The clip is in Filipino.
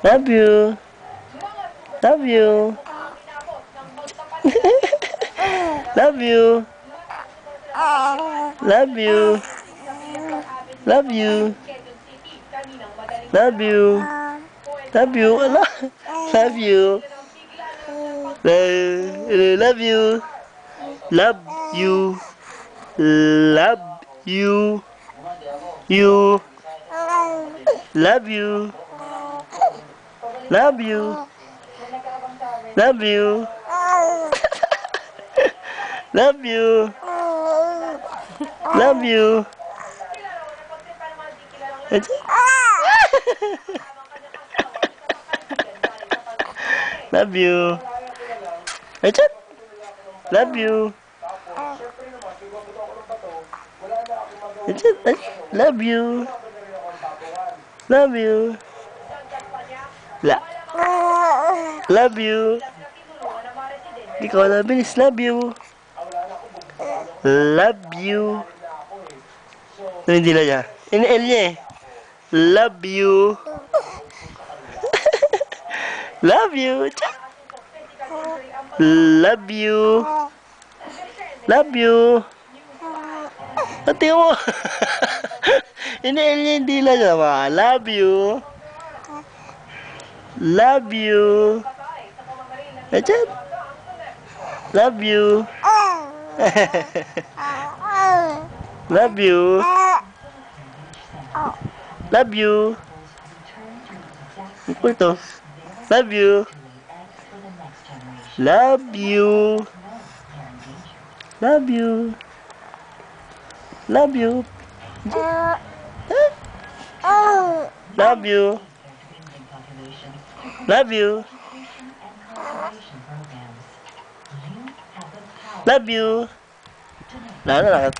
Love you. Love you. Love you. Love you. Love you. Love you. Love you. Love you. Love you. Love you. Love you. You. Love you. Love you. Love you. Love you. Love you. Love you. Echat. Love you. Echat. Love you. Love you. La. Love you. Ikaw na bilis. Love you. Love you. Hindi na niya. In-L niya eh. Love you. Love you. Love you. Love you. Pati mo. In-L niya hindi na niya. Love you. Love you. Echat. Love you. Love you. Love you. Ito. Love you. Love you. Love you. Love you. Love you. Love you. Love you. Lalo na